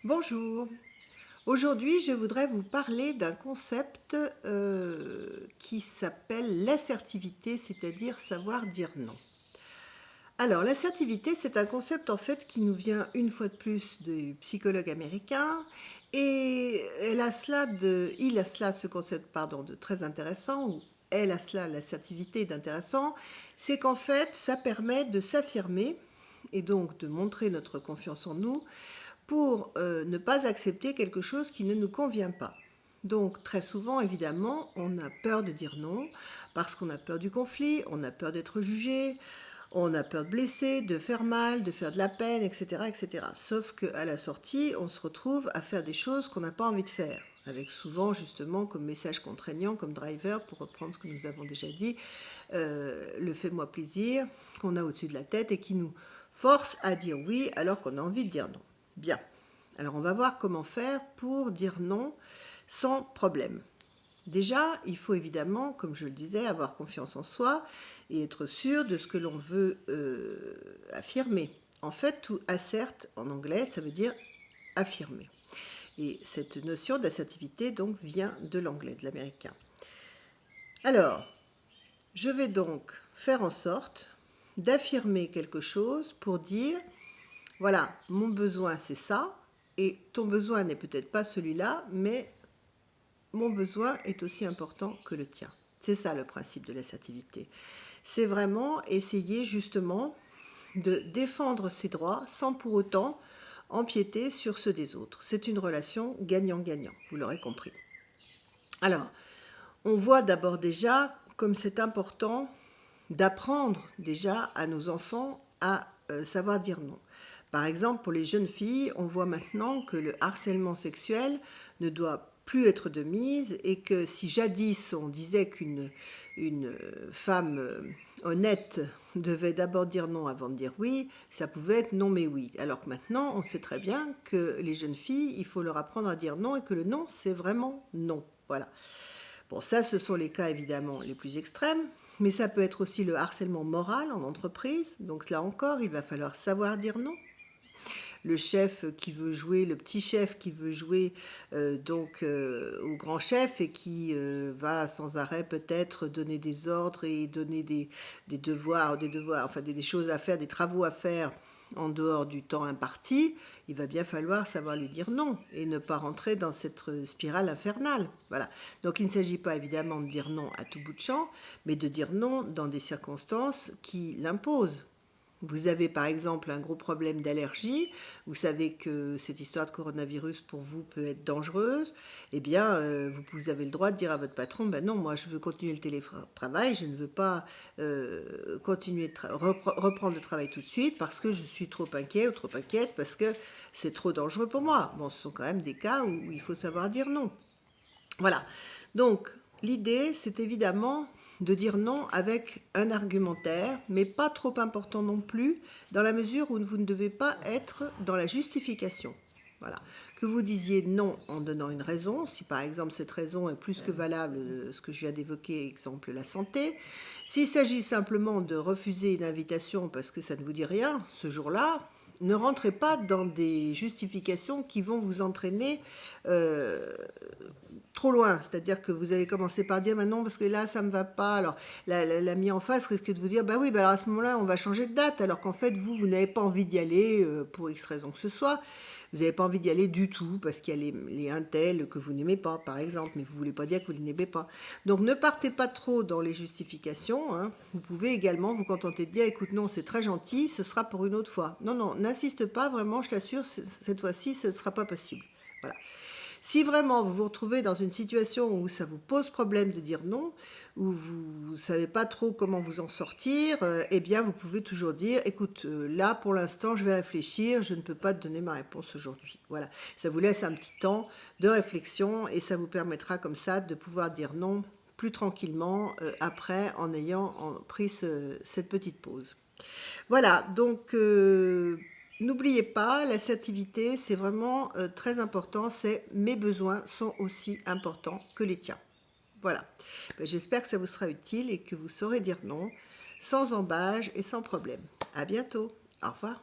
Bonjour, aujourd'hui je voudrais vous parler d'un concept qui s'appelle l'assertivité, c'est-à-dire savoir dire non. Alors l'assertivité c'est un concept en fait qui nous vient une fois de plus des psychologues américains et il a cela ce concept pardon, de très intéressant ou elle a cela l'assertivité d'intéressant, c'est qu'en fait ça permet de s'affirmer et donc de montrer notre confiance en nous pour ne pas accepter quelque chose qui ne nous convient pas. Donc très souvent, évidemment, on a peur de dire non, parce qu'on a peur du conflit, on a peur d'être jugé, on a peur de blesser, de faire mal, de faire de la peine, etc. etc. Sauf qu'à la sortie, on se retrouve à faire des choses qu'on n'a pas envie de faire, avec souvent justement comme message contraignant, comme driver, pour reprendre ce que nous avons déjà dit, le fais-moi plaisir, qu'on a au-dessus de la tête et qui nous force à dire oui alors qu'on a envie de dire non. Bien, alors on va voir comment faire pour dire non sans problème. Déjà, il faut évidemment, comme je le disais, avoir confiance en soi et être sûr de ce que l'on veut affirmer. En fait, tout assert en anglais, ça veut dire affirmer. Et cette notion d'assertivité donc vient de l'anglais, de l'américain. Alors, je vais donc faire en sorte d'affirmer quelque chose pour dire, voilà, mon besoin c'est ça, et ton besoin n'est peut-être pas celui-là, mais mon besoin est aussi important que le tien. C'est ça le principe de l'assertivité. C'est vraiment essayer justement de défendre ses droits sans pour autant empiéter sur ceux des autres. C'est une relation gagnant-gagnant, vous l'aurez compris. Alors, on voit d'abord déjà comme c'est important d'apprendre déjà à nos enfants à savoir dire non. Par exemple, pour les jeunes filles, on voit maintenant que le harcèlement sexuel ne doit plus être de mise et que si jadis on disait qu'une femme honnête devait d'abord dire non avant de dire oui, ça pouvait être non mais oui. Alors que maintenant, on sait très bien que les jeunes filles, il faut leur apprendre à dire non et que le non, c'est vraiment non. Voilà. Bon, ça, ce sont les cas évidemment les plus extrêmes, mais ça peut être aussi le harcèlement moral en entreprise. Donc là encore, il va falloir savoir dire non. Le chef qui veut jouer, le petit chef qui veut jouer au grand chef et qui va sans arrêt peut-être donner des ordres et donner des devoirs, enfin des choses à faire, des travaux à faire en dehors du temps imparti, il va bien falloir savoir lui dire non et ne pas rentrer dans cette spirale infernale. Voilà. Donc il ne s'agit pas évidemment de dire non à tout bout de champ, mais de dire non dans des circonstances qui l'imposent. Vous avez par exemple un gros problème d'allergie, vous savez que cette histoire de coronavirus pour vous peut être dangereuse, eh bien vous avez le droit de dire à votre patron, ben non, moi je veux continuer le télétravail, je ne veux pas reprendre le travail tout de suite parce que je suis trop inquiet ou trop inquiète, parce que c'est trop dangereux pour moi. Bon, ce sont quand même des cas où il faut savoir dire non. Voilà, donc l'idée c'est évidemment de dire non avec un argumentaire, mais pas trop important non plus, dans la mesure où vous ne devez pas être dans la justification. Voilà. Que vous disiez non en donnant une raison, si par exemple cette raison est plus que valable, ce que je viens d'évoquer, exemple la santé. S'il s'agit simplement de refuser une invitation parce que ça ne vous dit rien ce jour-là, ne rentrez pas dans des justifications qui vont vous entraîner trop loin, c'est-à-dire que vous allez commencer par dire non parce que là ça me va pas, alors l'ami en face risque de vous dire bah oui, bah alors à ce moment-là on va changer de date, alors qu'en fait vous n'avez pas envie d'y aller pour X raison que ce soit, vous n'avez pas envie d'y aller du tout parce qu'il y a les intels que vous n'aimez pas par exemple, mais vous voulez pas dire que vous les n'aimez pas. Donc ne partez pas trop dans les justifications, hein. Vous pouvez également vous contenter de dire écoute non c'est très gentil, ce sera pour une autre fois. Non, n'insiste pas vraiment, je t'assure, cette fois-ci ce ne sera pas possible. Voilà. Si vraiment vous vous retrouvez dans une situation où ça vous pose problème de dire non, où vous ne savez pas trop comment vous en sortir, eh bien vous pouvez toujours dire, écoute, là pour l'instant je vais réfléchir, je ne peux pas te donner ma réponse aujourd'hui. Voilà, ça vous laisse un petit temps de réflexion et ça vous permettra comme ça de pouvoir dire non plus tranquillement après en ayant pris cette petite pause. Voilà, donc n'oubliez pas, l'assertivité, c'est vraiment très important, c'est mes besoins sont aussi importants que les tiens. Voilà, j'espère que ça vous sera utile et que vous saurez dire non, sans embâge et sans problème. À bientôt, au revoir.